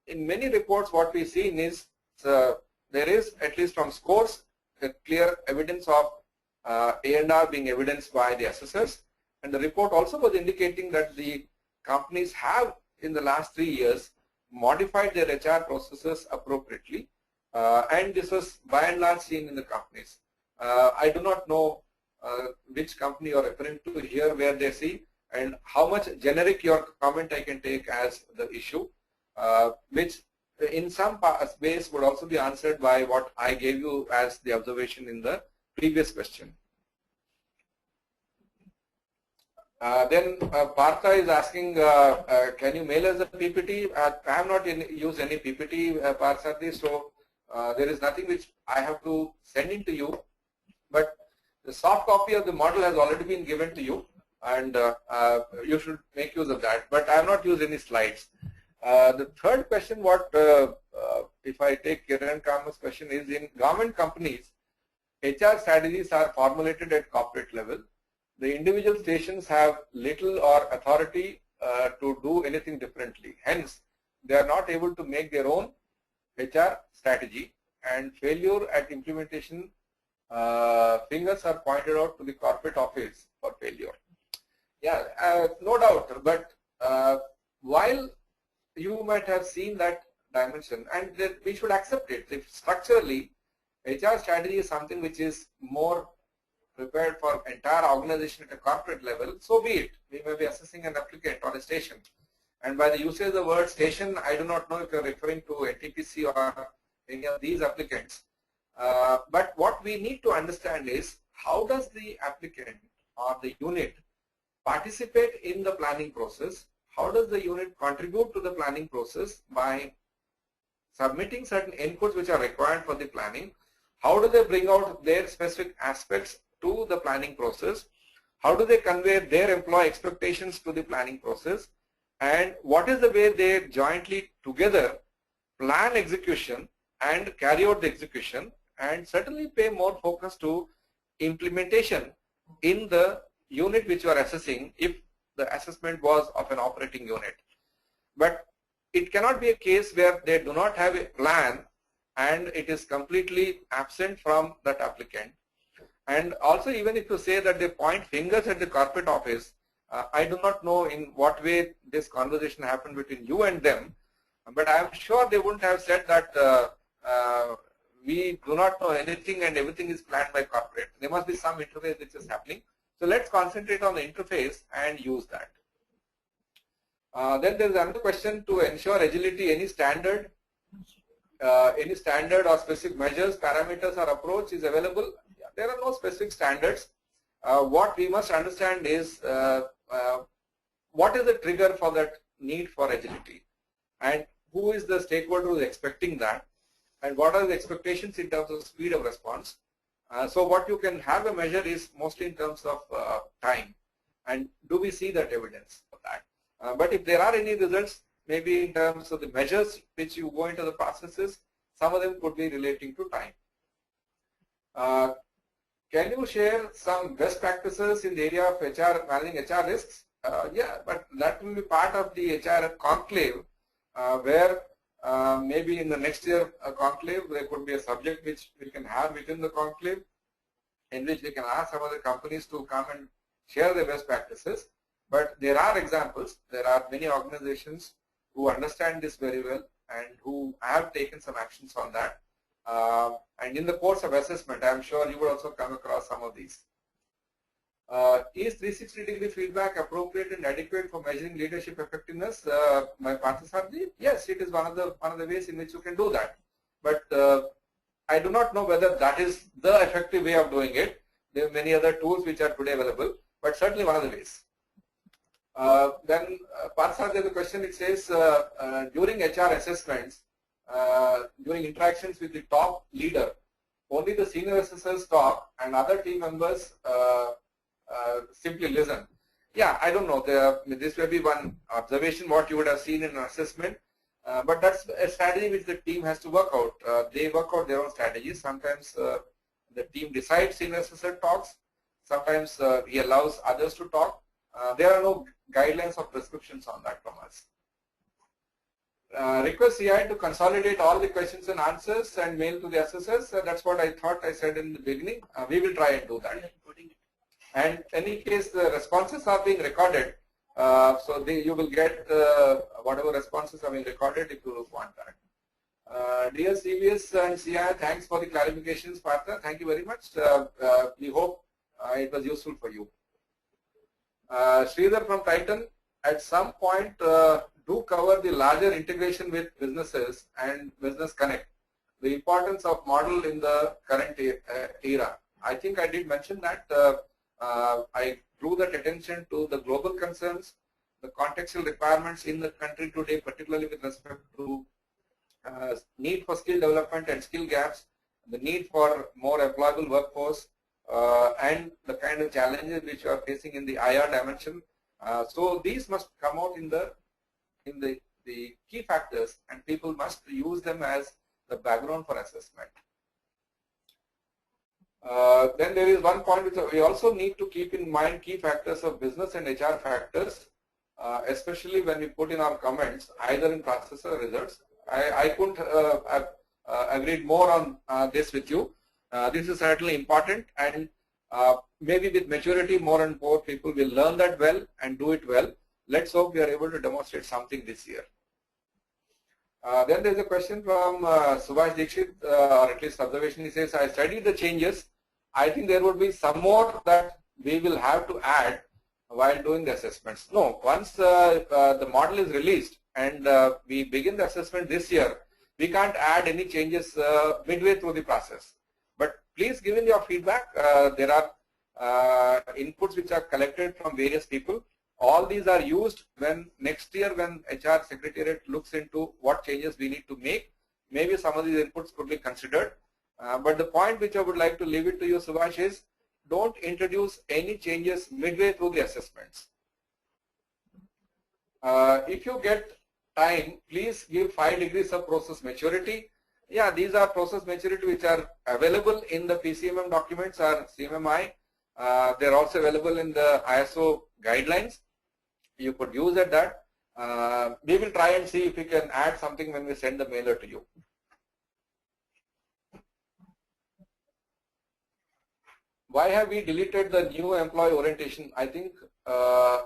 in many reports what we see is there is, at least from scores, a clear evidence of A&R being evidenced by the assessors, and the report also was indicating that the companies have in the last 3 years modified their HR processes appropriately, and this was by and large seen in the companies. I do not know which company you are referring to here where they see, and how much generic your comment I can take as the issue, which in some ways would also be answered by what I gave you as the observation in the previous question. Then Partha is asking, can you mail us a PPT? I have not used any PPT, Partha, so there is nothing which I have to send in to you. But the soft copy of the model has already been given to you, and you should make use of that. But I have not used any slides. The third question, if I take Kiran Kama's question, is in government companies, HR strategies are formulated at corporate level. The individual stations have little or authority to do anything differently. Hence, they are not able to make their own HR strategy, and failure at implementation, fingers are pointed out to the corporate office for failure. Yeah, no doubt. But while you might have seen that dimension, and we should accept it. If structurally, HR strategy is something which is more prepared for entire organization at a corporate level, so be it. We may be assessing an applicant or a station. And by the usage of the word station, I do not know if you are referring to NTPC or any of these applicants. But what we need to understand is, how does the applicant or the unit participate in the planning process? How does the unit contribute to the planning process by submitting certain inputs which are required for the planning? How do they bring out their specific aspects to the planning process? How do they convey their employee expectations to the planning process? And what is the way they jointly together plan execution and carry out the execution, and certainly pay more focus to implementation in the unit which you are assessing, if the assessment was of an operating unit. But it cannot be a case where they do not have a plan and it is completely absent from that applicant. And also, even if you say that they point fingers at the corporate office, I do not know in what way this conversation happened between you and them, but I am sure they wouldn't have said that we do not know anything and everything is planned by corporate. There must be some interface which is happening. So let's concentrate on the interface and use that. Then there is another question: to ensure agility, any standard or specific measures, parameters or approach is available? There are no specific standards. What we must understand is what is the trigger for that need for agility, and who is the stakeholder who is expecting that, and what are the expectations in terms of speed of response. So what you can have a measure is mostly in terms of time, and do we see that evidence of that. But if there are any results, maybe in terms of the measures which you go into the processes, some of them could be relating to time. Can you share some best practices in the area of HR, managing HR risks? Yeah, but that will be part of the HR conclave, where maybe in the next year conclave there could be a subject which we can have within the conclave, in which we can ask some other companies to come and share their best practices. But there are examples. There are many organizations who understand this very well and who have taken some actions on that. And in the course of assessment, I am sure you would also come across some of these. Is 360-degree feedback appropriate and adequate for measuring leadership effectiveness? My Parthasarthi, yes, it is one of the ways in which you can do that. But I do not know whether that is the effective way of doing it. There are many other tools which are today available, but certainly one of the ways. Then Parthasarthi, there's a question. It says during HR assessments, during interactions with the top leader, only the senior assessors talk and other team members simply listen. Yeah, I don't know. This may be one observation what you would have seen in an assessment, but that's a strategy which the team has to work out. They work out their own strategies. Sometimes the team decides senior assessor talks. Sometimes he allows others to talk. There are no guidelines or prescriptions on that from us. Request CII to consolidate all the questions and answers and mail to the assessors. That's what I thought I said in the beginning. We will try and do that. And in any case, the responses are being recorded. So you will get whatever responses are being recorded if you want that. Dear CVS and CII, thanks for the clarifications, Partha. Thank you very much. We hope it was useful for you. Sridhar from Titan, at some point, do cover the larger integration with businesses and business connect, the importance of model in the current era. I think I did mention that I drew that attention to the global concerns, the contextual requirements in the country today, particularly with respect to need for skill development and skill gaps, the need for more employable workforce, and the kind of challenges which you are facing in the IR dimension. So these must come out in the key factors, and people must use them as the background for assessment. Then there is one point which we also need to keep in mind: key factors of business and HR factors, especially when we put in our comments either in process or results. I couldn't have agreed more on this with you. This is certainly important, and maybe with maturity more and more people will learn that well and do it well. Let's hope we are able to demonstrate something this year. Then there is a question from Subhash Dixit, or at least observation. He says, I studied the changes. I think there would be some more that we will have to add while doing the assessments. No, once the model is released and we begin the assessment this year, we can't add any changes midway through the process. But please give in your feedback. There are inputs which are collected from various people. All these are used when next year when HR Secretariat looks into what changes we need to make. Maybe some of these inputs could be considered. But the point which I would like to leave it to you, Subhash, is don't introduce any changes midway through the assessments. If you get time, please give 5 degrees of process maturity. Yeah, these are process maturity which are available in the PCMM documents or CMMI. They are also available in the ISO guidelines. You could use at that. We will try and see if we can add something when we send the mailer to you. Why have we deleted the new employee orientation? I think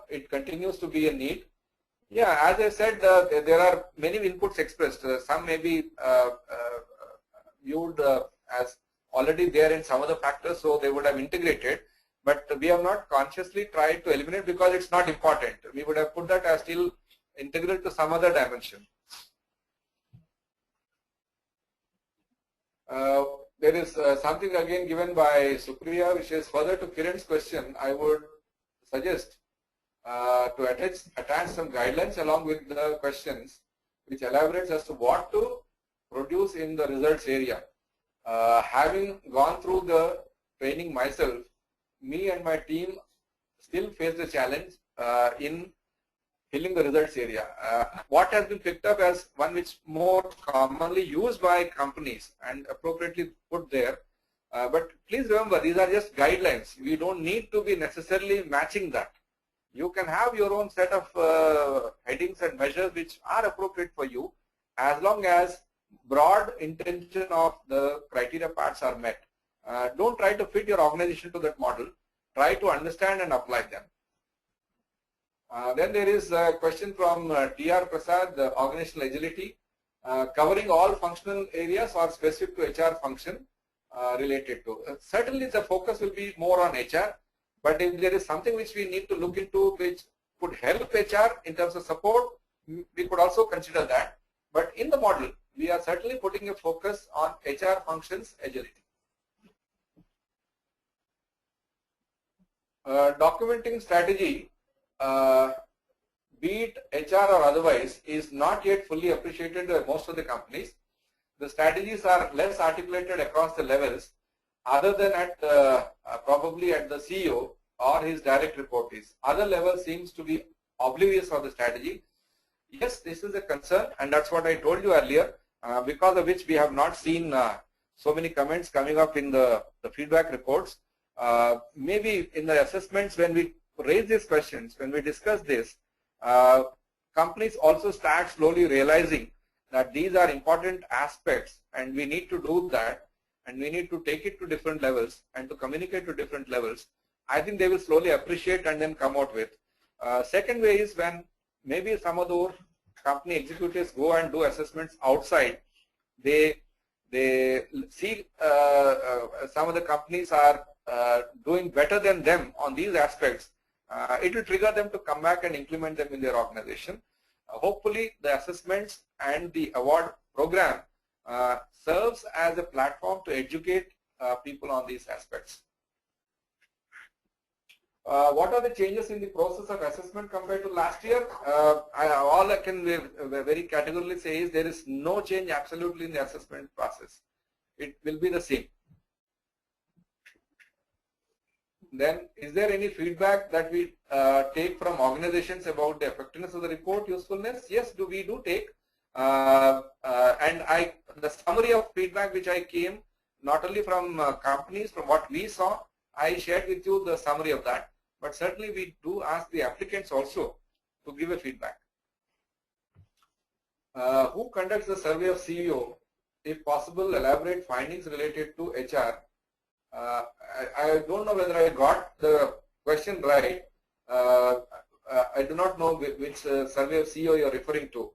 it continues to be a need. Yeah, as I said, there are many inputs expressed. Some may be viewed as already there in some of the factors, so they would have integrated. But we have not consciously tried to eliminate because it's not important. We would have put that as still integral to some other dimension. There is something again given by Supriya, which is further to Kiran's question. I would suggest to attach some guidelines along with the questions, which elaborates as to what to produce in the results area. Having gone through the training myself, me and my team still face the challenge in filling the results area. What has been picked up as one which more commonly used by companies and appropriately put there. But please remember, these are just guidelines. We don't need to be necessarily matching that. You can have your own set of headings and measures which are appropriate for you, as long as broad intention of the criteria parts are met. Don't try to fit your organization to that model. Try to understand and apply them. Then there is a question from T.R. Prasad, the organizational agility, covering all functional areas or specific to HR function related to. Certainly the focus will be more on HR, but if there is something which we need to look into which could help HR in terms of support, we could also consider that. But in the model, we are certainly putting a focus on HR functions agility. Documenting strategy, be it HR or otherwise, is not yet fully appreciated by most of the companies. The strategies are less articulated across the levels, other than at probably at the CEO or his direct reportees. Other levels seems to be oblivious of the strategy. Yes, this is a concern, and that's what I told you earlier, because of which we have not seen so many comments coming up in the feedback reports. Maybe in the assessments, when we raise these questions, when we discuss this, companies also start slowly realizing that these are important aspects and we need to do that, and we need to take it to different levels and to communicate to different levels. I think they will slowly appreciate and then come out with. Second way is when maybe some of those company executives go and do assessments outside, they see some of the companies are doing better than them on these aspects. It will trigger them to come back and implement them in their organization. Hopefully, the assessments and the award program serves as a platform to educate people on these aspects. What are the changes in the process of assessment compared to last year? All I can very categorically say is there is no change absolutely in the assessment process. It will be the same. Then, is there any feedback that we take from organizations about the effectiveness of the report, usefulness? Yes, we do take. And the summary of feedback which I came, not only from companies, from what we saw, I shared with you the summary of that. But certainly we do ask the applicants also to give a feedback. Who conducts the survey of CEO? If possible, elaborate findings related to HR. I don't know whether I got the question right. I do not know which survey of CEO you are referring to.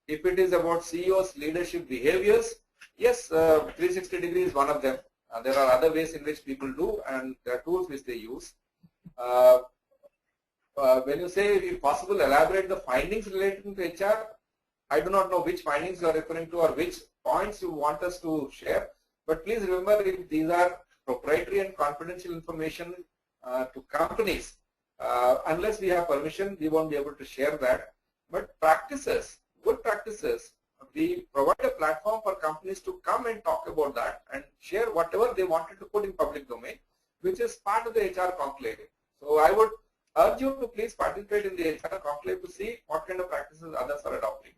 If it is about CEO's leadership behaviors, yes, 360 degree is one of them. There are other ways in which people do, and there are tools which they use. When you say, if possible, elaborate the findings relating to HR, I do not know which findings you are referring to or which points you want us to share. But please remember, if these are proprietary and confidential information to companies, unless we have permission, we won't be able to share that. But practices, good practices, we provide a platform for companies to come and talk about that and share whatever they wanted to put in public domain, which is part of the HR conclave. So I would urge you to please participate in the HR conclave to see what kind of practices others are adopting.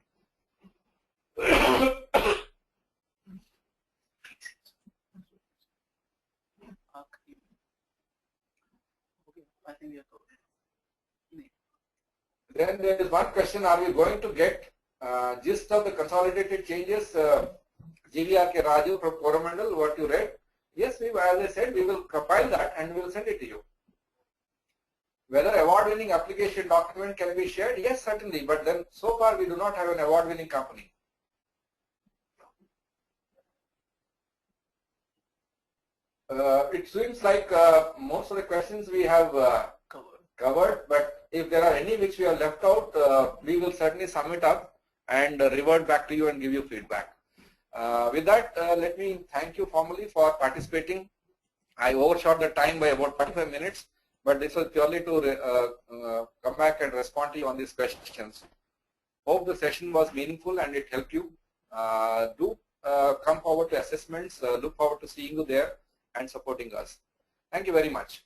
Then there is one question: are we going to get gist of the consolidated changes? GVRK Raju from Coromandel, what you read? Yes, as I said, we will compile that and we will send it to you. Whether award-winning application document can be shared? Yes, certainly. But then so far we do not have an award-winning company. It seems like most of the questions we have covered, but if there are any which we have left out, we will certainly sum it up and revert back to you and give you feedback. With that, let me thank you formally for participating. I overshot the time by about 45 minutes, but this was purely to come back and respond to you on these questions. Hope the session was meaningful and it helped you. Do come forward to assessments. Look forward to seeing you there and supporting us. Thank you very much.